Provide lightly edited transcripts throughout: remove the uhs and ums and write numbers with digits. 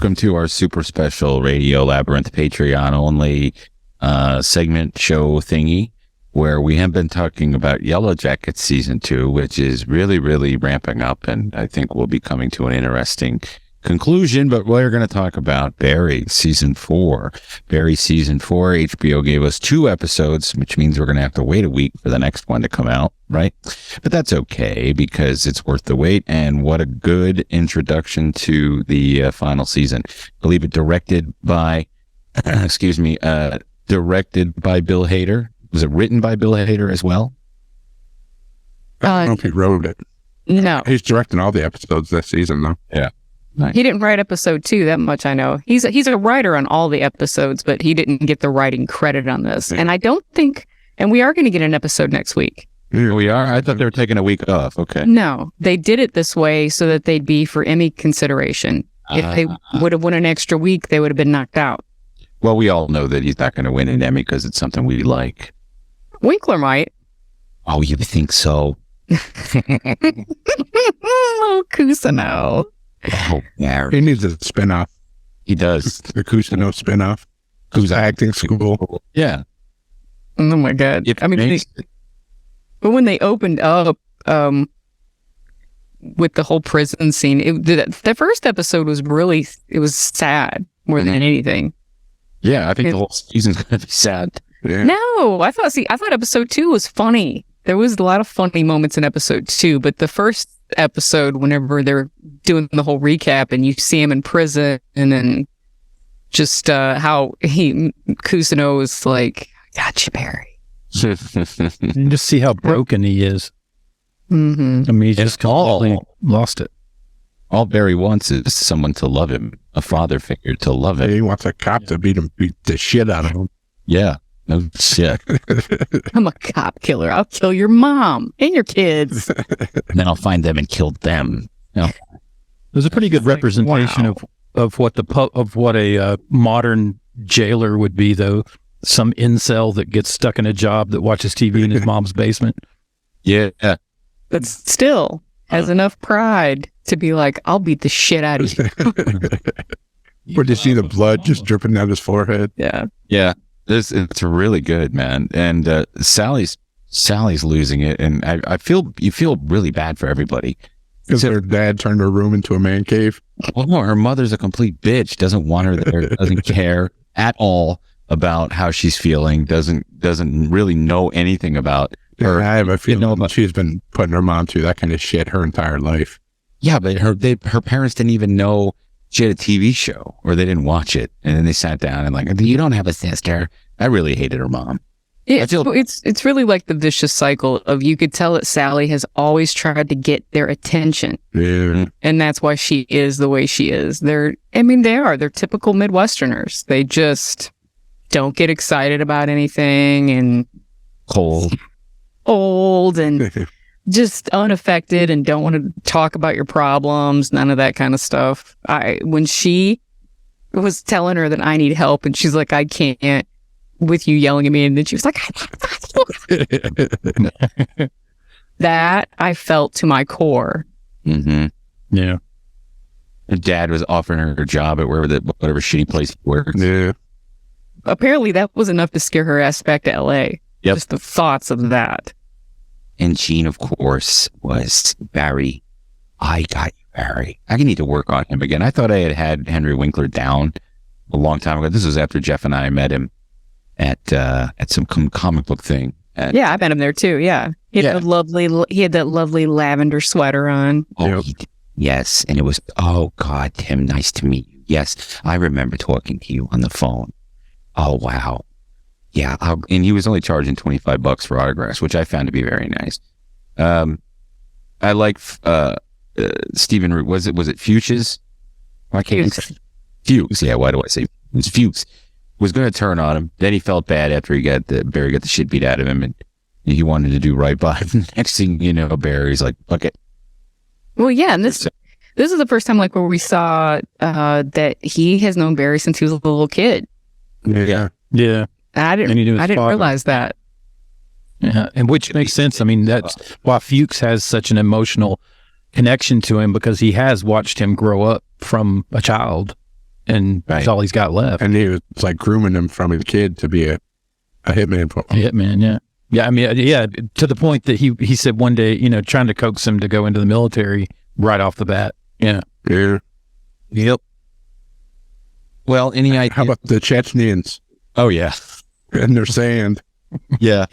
Welcome to our super special Radio Labyrinth Patreon only segment show thingy, where we have been talking about Yellow Jackets Season 2, which is really, really ramping up, and I think we'll be coming to an interesting conclusion, but we're going to talk about Barry Season 4. Barry Season 4, HBO gave us 2 episodes, which means we're going to have to wait a week for the next one to come out, right? But that's okay, because it's worth the wait, and what a good introduction to the final season. I believe it directed by, directed by Bill Hader. Was it written by Bill Hader as well? I don't know if he wrote it. No. He's directing all the episodes this season, though. Yeah. Nice. He didn't write episode 2, that much I know. He's a writer on all the episodes, but he didn't get the writing credit on this. And I don't think, and we are going to get an episode next week. Yeah. We are? I thought they were taking a week off. Okay. No, they did it this way so that they'd be for Emmy consideration. If they would have won an extra week, they would have been knocked out. Well, we all know that he's not going to win an Emmy because it's something we like. Winkler might. Oh, you think so? Oh, Cousineau. Oh, yeah. He needs a spinoff. He does. The Cousineau spinoff. Who's acting school. Yeah. Oh my God. It I mean, but when they opened up with the whole prison scene, the first episode was really, it was sad more than anything. Yeah, I think the whole season's going to be sad. Yeah. No, I thought episode 2 was funny. There was a lot of funny moments in episode 2, but the first episode, whenever they're doing the whole recap and you see him in prison and then just how Cousineau is like, gotcha, Barry. And just see how broken he is. Mm-hmm. I mean, he just completely lost it. All Barry wants is someone to love him, a father figure to love him. He wants a cop to beat the shit out of him. Yeah, no shit. I'm a cop killer. I'll kill your mom and your kids. And then I'll find them and kill them. You know? There's a pretty good representation of what a modern jailer would be, though. Some incel that gets stuck in a job that watches TV in his mom's basement. Yeah. But still has enough pride to be like, I'll beat the shit out of you. Where you see the blood just dripping down his forehead. Yeah. Yeah. It's really good, man. And Sally's losing it, and you feel really bad for everybody. Because her dad turned her room into a man cave. Well, no, her mother's a complete bitch. Doesn't want her there. Doesn't care at all about how she's feeling. Doesn't really know anything about her. I have a feeling she's been putting her mom through that kind of shit her entire life. Yeah, but her parents didn't even know she had a TV show, or they didn't watch it, and then they sat down and like, you don't have a sister. I really hated her mom. It's really like the vicious cycle of, you could tell that Sally has always tried to get their attention. Yeah. And that's why she is the way she is. They're typical Midwesterners. They just don't get excited about anything and old and just unaffected and don't want to talk about your problems, none of that kind of stuff. When she was telling her that I need help and she's like, I can't, with you yelling at me, and then she was like, that I felt to my core. Mm-hmm. Yeah. Her dad was offering her a job at whatever shitty place he works. Yeah. Apparently that was enough to scare her ass back to LA. Yep. Just the thoughts of that. And Gene, of course, was Barry. I got you, Barry. I need to work on him again. I thought I had Henry Winkler down a long time ago. This was after Jeff and I met him at some comic book thing. Yeah, I met him there too. Yeah, he had that lovely lavender sweater on. Oh, yep. Yes, and it was, oh God, Tim, nice to meet you. Yes, I remember talking to you on the phone. Oh wow, yeah, and he was only charging $25 for autographs, which I found to be very nice. I like Stephen Root. Was it Fuchs? Why can't I say Fuchs? Yeah, why do I say it was Fuchs? Was going to turn on him. Then he felt bad after Barry got the shit beat out of him, and he wanted to do right by him. Next thing you know, Barry's like, fuck it. Well, yeah, and this is the first time like where we saw that he has known Barry since he was a little kid. Yeah. Yeah. I didn't realize that. Yeah, and which makes sense. I mean, that's why Fuchs has such an emotional connection to him, because he has watched him grow up from a child. and that's all he's got left. And he was like grooming him from his kid to be a hitman. Hitman, yeah. Yeah, I mean, yeah, to the point that he said one day, trying to coax him to go into the military right off the bat. Yeah. Yeah. Yep. Well, any idea? How about the Chechens Oh, yeah. and their sand? Yeah.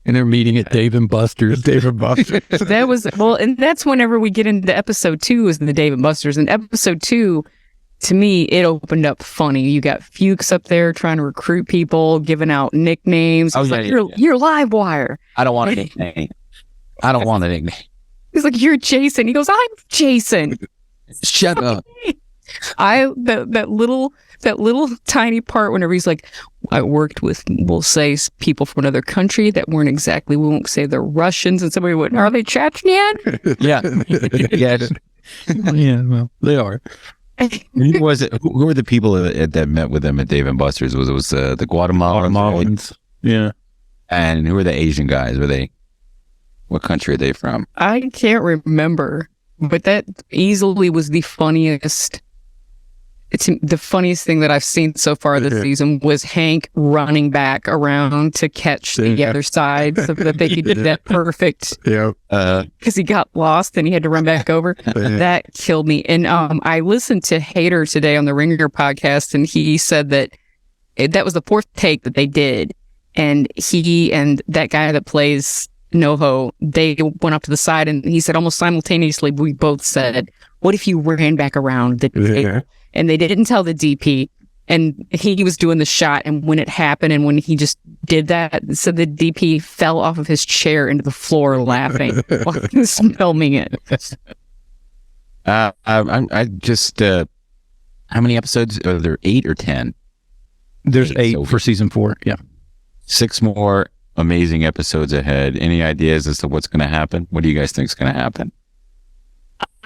And they're meeting at Dave and Buster's. Dave and Buster's. That was, well, and that's whenever we get into episode 2 is the Dave and Buster's. And episode 2, to me, it opened up funny. You got Fuchs up there trying to recruit people, giving out nicknames. He's like, you're Live Wire. I don't want a nickname. I don't want a nickname. He's like, you're Jason. He goes, I'm Jason. Shut up. That little tiny part whenever he's like, I worked with, we'll say, people from another country that weren't exactly, we won't say they're Russians, and somebody went, are they Chechenian? Yeah. Yes. Yeah, well, they are. Who was it? Who were the people that met with them at Dave and Buster's? It was the Guatemalans. Yeah. And who were the Asian guys? What country are they from? I can't remember, but that easily was the funniest. It's the funniest thing that I've seen so far this season was Hank running back around to catch the other side so that they could do that perfect. Yeah. Because he got lost and he had to run back over. That killed me. And I listened to Hader today on the Ringer podcast, and he said that that was the 4th take that they did. And he and that guy that plays NoHo, they went up to the side, and he said almost simultaneously, we both said, what if you ran back around the table? And they didn't tell the DP, and he was doing the shot, and when it happened and when he just did that, so the DP fell off of his chair into the floor laughing while he was filming it. I just how many episodes are there? 8 or 10? There's 8 for season 4. Yeah. 6 more amazing episodes ahead. Any ideas as to what's going to happen? What do you guys think is going to happen?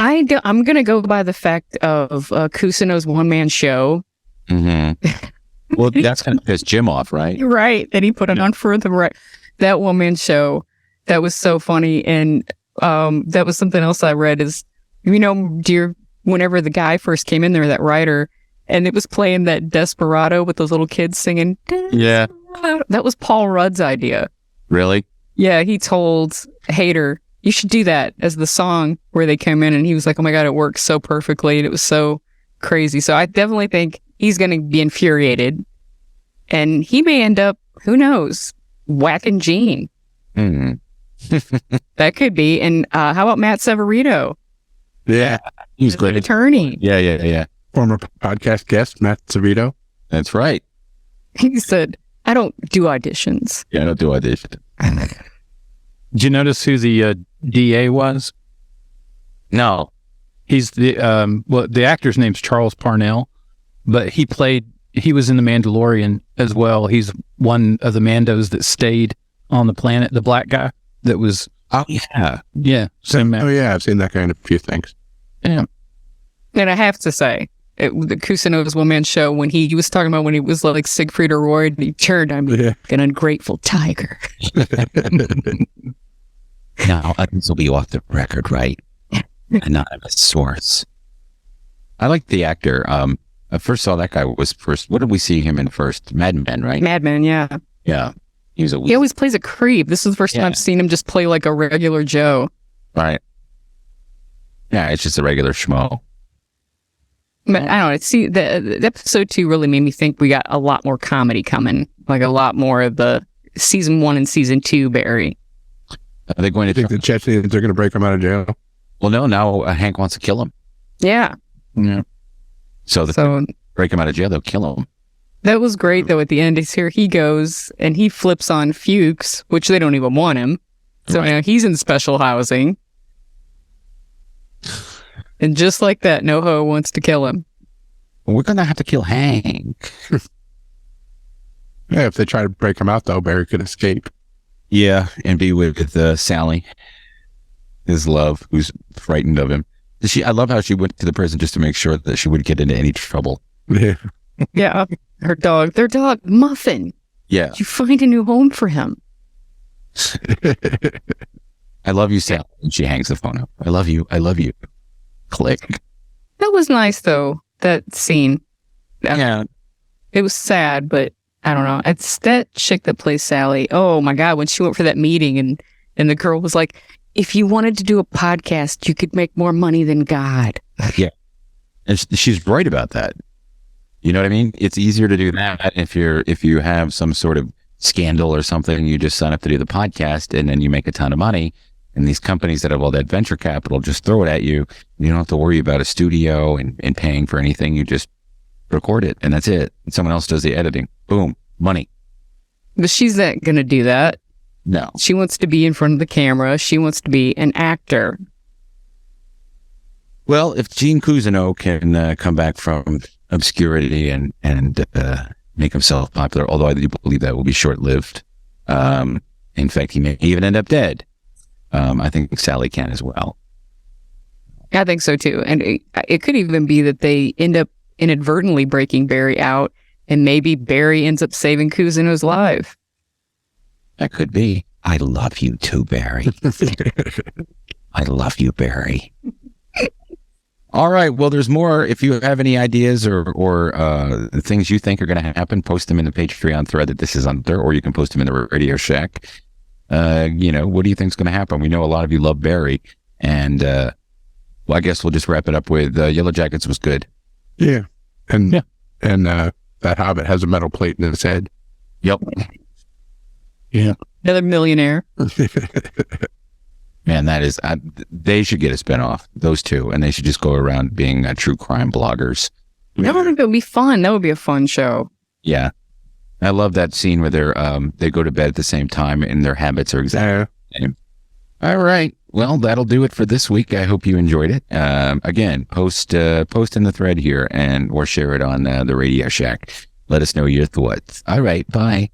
I'm going to go by the fact of Kusino's one-man show. Mm-hmm. Well, that's kind of pissed Jim off, right? Right. And he put it on for the right. That one-man show, that was so funny. And that was something else I read is, whenever the guy first came in there, that writer, and it was playing that Desperado with those little kids singing. Yeah. That was Paul Rudd's idea. Really? Yeah, he told Hader, you should do that as the song where they came in, and he was like, oh my God, it works so perfectly, and it was so crazy. So I definitely think he's going to be infuriated, and he may end up, who knows, whacking Gene. Mm-hmm. That could be. And how about Matt Severino? Yeah. He's great. Attorney. Yeah. Former podcast guest, Matt Savito. That's right. He said, I don't do auditions. Yeah, I don't do auditions. Did you notice who the DA was? No. He's the actor's name's Charles Parnell, but he was in The Mandalorian as well. He's one of the Mandos that stayed on the planet, the black guy that was. Oh, yeah. Yeah. Same man. Oh, yeah. I've seen that kind of few things. Yeah. And I have to say, the Kusino's one-man show, when he was talking about when he was like Siegfried or Roy, and he turned on me like an ungrateful tiger. Now, this will be off the record, right? Anonymous source. I like the actor. I first saw that guy was first. What did we see him in first? Mad Men, right? Mad Men, yeah. Yeah. He always plays a creep. This is the first time I've seen him just play like a regular Joe. Right. Yeah, it's just a regular schmo. But I don't know. See, the episode 2 really made me think we got a lot more comedy coming. Like a lot more of the season 1 and season 2 Barry. Are they going to think the Chechens are going to break him out of jail? Well, no. Now Hank wants to kill him. Yeah. Yeah. So break him out of jail, they'll kill him. That was great, though. At the end, here he goes, and he flips on Fuchs, which they don't even want him. So now he's in special housing. And just like that, NoHo wants to kill him. Well, we're going to have to kill Hank. Yeah, if they try to break him out, though, Barry could escape. Yeah, and be with Sally, his love, who's frightened of him. I love how she went to the prison just to make sure that she wouldn't get into any trouble. Yeah. Yeah, their dog, Muffin. Yeah. You find a new home for him. I love you, Sally. And she hangs the phone up. I love you. Click. That was nice, though, that scene. Yeah. It was sad, but I don't know. It's that chick that plays Sally. Oh my God, when she went for that meeting and the girl was like, if you wanted to do a podcast, you could make more money than God. Yeah. And she's right about that. You know what I mean? It's easier to do that if you have some sort of scandal or something, you just sign up to do the podcast and then you make a ton of money. And these companies that have all that venture capital just throw it at you. You don't have to worry about a studio and paying for anything. You just record it and that's it. And someone else does the editing. Boom, money. But she's not going to do that. No. She wants to be in front of the camera. She wants to be an actor. Well, if Gene Cousineau can come back from obscurity and make himself popular, although I do believe that will be short-lived. In fact, he may even end up dead. I think Sally can as well. I think so too. And it could even be that they end up inadvertently breaking Barry out, and maybe Barry ends up saving Cousineau's life. That could be. I love you too, Barry. I love you, Barry. All right. Well, there's more. If you have any ideas or things you think are going to happen, post them in the Patreon thread that this is under, or you can post them in the Radio Shack. What do you think is going to happen? We know a lot of you love Barry, and well, I guess we'll just wrap it up with Yellow Jackets was good. Yeah, and that Hobbit has a metal plate in his head. Yep. Yeah. Another millionaire. Man, that is, they should get a spinoff, those two, and they should just go around being true crime bloggers. That would be fun. That would be a fun show. Yeah. I love that scene where they go to bed at the same time and their habits are exactly the same. All right. Well, that'll do it for this week. I hope you enjoyed it. Again, post in the thread here or share it on the Radio Shack. Let us know your thoughts. All right. Bye.